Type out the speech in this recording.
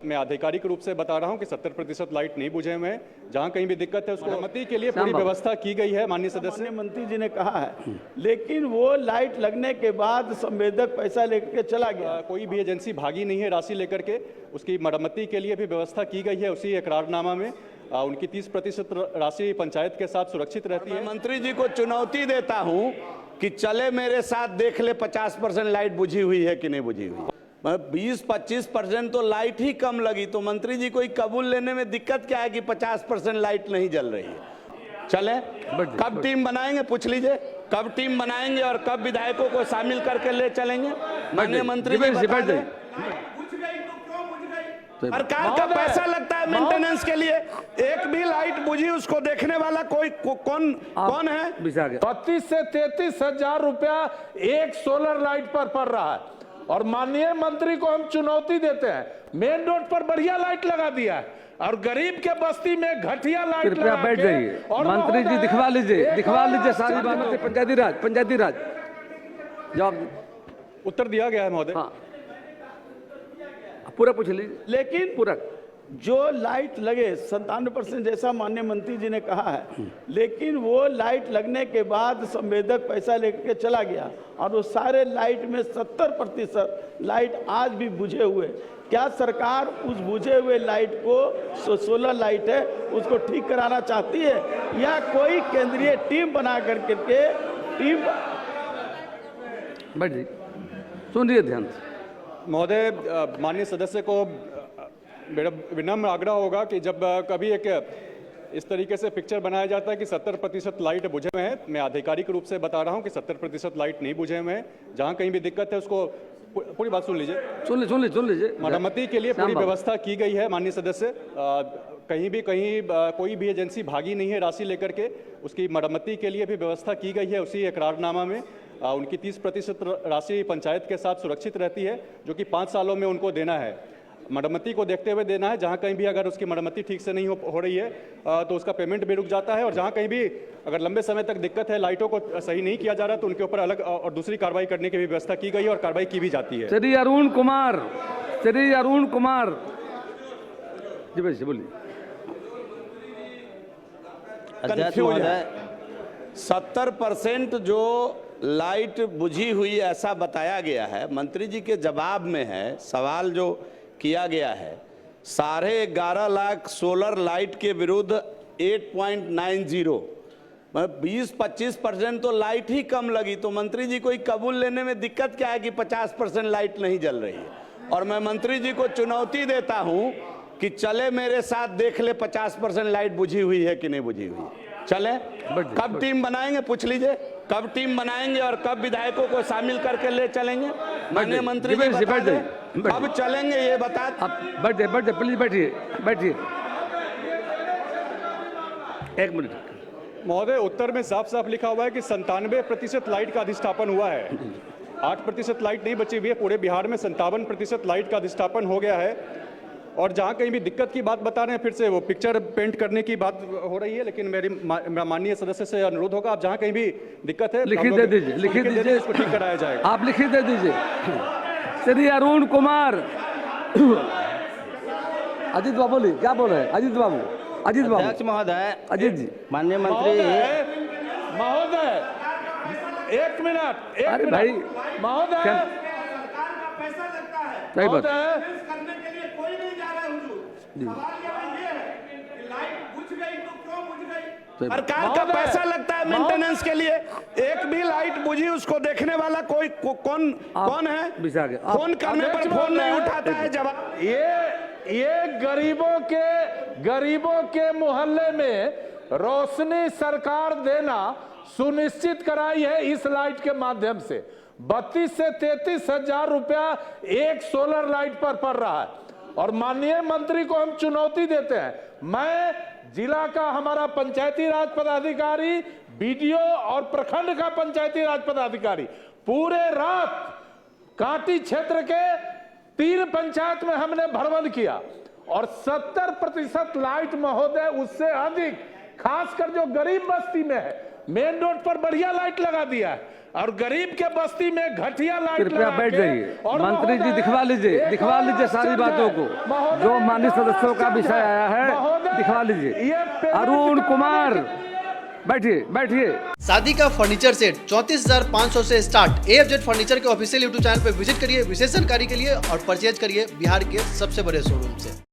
मैं आधिकारिक रूप से बता रहा हूं कि 70% लाइट नहीं बुझे हुए हैं। जहां कहीं भी दिक्कत है उसको मरम्मती के लिए पूरी व्यवस्था की गई है। माननीय सदस्य मंत्री जी ने कहा है, लेकिन वो लाइट लगने के बाद संवेदक पैसा लेकर चला गया। कोई भी एजेंसी भागी नहीं है राशि लेकर के, उसकी मरम्मती के लिए भी व्यवस्था की गई है। उसी इकरारनामा में उनकी 30% राशि पंचायत के साथ सुरक्षित रहती है। मंत्री जी को चुनौती देता हूं कि चले मेरे साथ देख ले 50% लाइट बुझी हुई है कि नहीं बुझी हुई। 20-25% तो लाइट ही कम लगी, तो मंत्री जी को कबूल लेने में दिक्कत क्या है कि 50% लाइट नहीं जल रही है। चले कब टीम बनाएंगे पूछ लीजिए, कब टीम बनाएंगे और कब विधायकों को शामिल करके ले चलेंगे। माननीय मंत्री जी सरकार का पैसा लगता है मेंटेनेंस के लिए, एक भी लाइट बुझी उसको देखने वाला कोई कौन है? 32 से 33 हजार रुपया एक सोलर लाइट पर पड़ रहा है। और माननीय मंत्री को हम चुनौती देते हैं, मेन रोड पर बढ़िया लाइट लगा दिया है और गरीब के बस्ती में घटिया लाइट लगा के। बैठ जाइए मंत्री जी, दिखवा लीजिए सारी बात। पंचायती राज जवाब उत्तर दिया गया है महोदय। हाँ, पूरा पूछ लीजिए। लेकिन पूरा जो लाइट लगे 97% जैसा माननीय मंत्री जी ने कहा है, लेकिन वो लाइट लगने के बाद संवेदक पैसा लेकर चला गया और वो सारे लाइट में 70% लाइट आज भी बुझे हुए। क्या सरकार उस बुझे हुए लाइट को, सोलर लाइट है, उसको ठीक कराना चाहती है या कोई केंद्रीय टीम बना करके टीम? बैठ जाइए, सुनिए ध्यान से। महोदय, माननीय सदस्य को मेरा विनम्र आग्रह होगा कि जब कभी एक इस तरीके से पिक्चर बनाया जाता है कि 70% लाइट बुझे हुए हैं, मैं आधिकारिक रूप से बता रहा हूं कि 70% लाइट नहीं बुझे हुए हैं। जहां कहीं भी दिक्कत है उसको पूरी बात सुन लीजिए। मरम्मती के लिए पूरी व्यवस्था की गई है। माननीय सदस्य, कहीं कोई भी एजेंसी भागी नहीं है राशि लेकर के, उसकी मरम्मती के लिए भी व्यवस्था की गई है। उसी इकरारनामा में उनकी 30% राशि पंचायत के साथ सुरक्षित रहती है, जो कि 5 सालों में उनको देना है। मरम्मती को देखते हुए देना है। जहां कहीं भी अगर उसकी मरम्मती ठीक से नहीं हो रही है तो उसका पेमेंट भी रुक जाता है। और जहां कहीं भी अगर लंबे समय तक दिक्कत है, लाइटों को सही नहीं किया जा रहा, तो उनके ऊपर अलग और दूसरी कार्रवाई करने की भी व्यवस्था की गई है और कार्रवाई की भी जाती है। श्री अरुण कुमार जी बोलिए। अध्यक्ष महोदय, 70% जो लाइट बुझी हुई ऐसा बताया गया है, मंत्री जी के जवाब में है, सवाल जो किया गया है, 11.5 लाख सोलर लाइट के विरुद्ध 8.90, 20-25% तो लाइट ही कम लगी, तो मंत्री जी को कबूल लेने में दिक्कत क्या है कि 50% लाइट नहीं जल रही है। और मैं मंत्री जी को चुनौती देता हूं कि चले मेरे साथ देख ले 50% लाइट बुझी हुई है कि नहीं बुझी हुई। चले कब टीम बनाएंगे पूछ लीजिए, कब टीम बनाएंगे और कब विधायकों को शामिल करके ले चलेंगे। माननीय मंत्री जी कब चलेंगे ये बता। बैठिए प्लीज, बैठिए 1 मिनट। महोदय, उत्तर में साफ साफ लिखा हुआ है कि 97% लाइट का अधिष्ठापन हुआ है। 8% लाइट नहीं बची हुई है। पूरे बिहार में 57% लाइट का अधिष्ठापन हो गया है। और जहां कहीं भी दिक्कत की बात बता रहे हैं, फिर से वो पिक्चर पेंट करने की बात हो रही है, लेकिन मेरी माननीय सदस्य से अनुरोध होगा, आप जहां कहीं भी दिक्कत है लिखित दे दीजिए, इसको ठीक कराया जाएगा। आप लिखित दे दीजिए। श्री अरुण कुमार। अजीत बाबू क्या बोल रहे हैं? अजीत बाबू। अध्यक्ष महोदय, अजीत जी। माननीय मंत्री महोदय 1 मिनट। अरे भाई महोदय, पैसा लगता है सही बात करने के लिए, कोई नहीं जा रहा है हुजूर। सवाल ये है कि लाइट बुझ गई तो क्यों बुझ गई? सरकार का पैसा लगता है मेंटेनेंस के लिए, एक भी लाइट बुझी उसको देखने वाला कोई कौन है? फोन करने पर फोन नहीं उठाता है। जवाब ये गरीबों के मोहल्ले में रोशनी सरकार देना सुनिश्चित कराई है इस लाइट के माध्यम से। 32 से 33 हजार रुपया एक सोलर लाइट पर पड़ रहा है। और माननीय मंत्री को हम चुनौती देते हैं, मैं जिला का हमारा पंचायती राज पदाधिकारी, बीडीओ और प्रखंड का पंचायती राज पदाधिकारी पूरे रात कांटी क्षेत्र के 3 पंचायत में हमने भ्रमण किया और 70% लाइट महोदय, उससे अधिक, खासकर जो गरीब बस्ती में है, मेन रोड पर बढ़िया लाइट लगा दिया है। और गरीब के बस्ती में घटिया लाइट कृपया लगा बैठ के जाइए। और मंत्री जी महोदय, दिखवा लीजिए एक दिखवा और लीजिए सारी आश्चर्य बातों है। को महोदय, जो माननीय सदस्यों का आश्चर्य विषय आया है महोदय, दिखवा लीजिए। ये पेमेंट अरुण कराने कुमार के- बैठिए बैठिए। शादी का फर्नीचर सेट 34,500 से स्टार्ट। AFZ फर्नीचर के ऑफिशियल यूट्यूब चैनल पर विजिट करिए विशेष जानकारी के लिए और परचेज करिए बिहार के सबसे बड़े शोरूम से।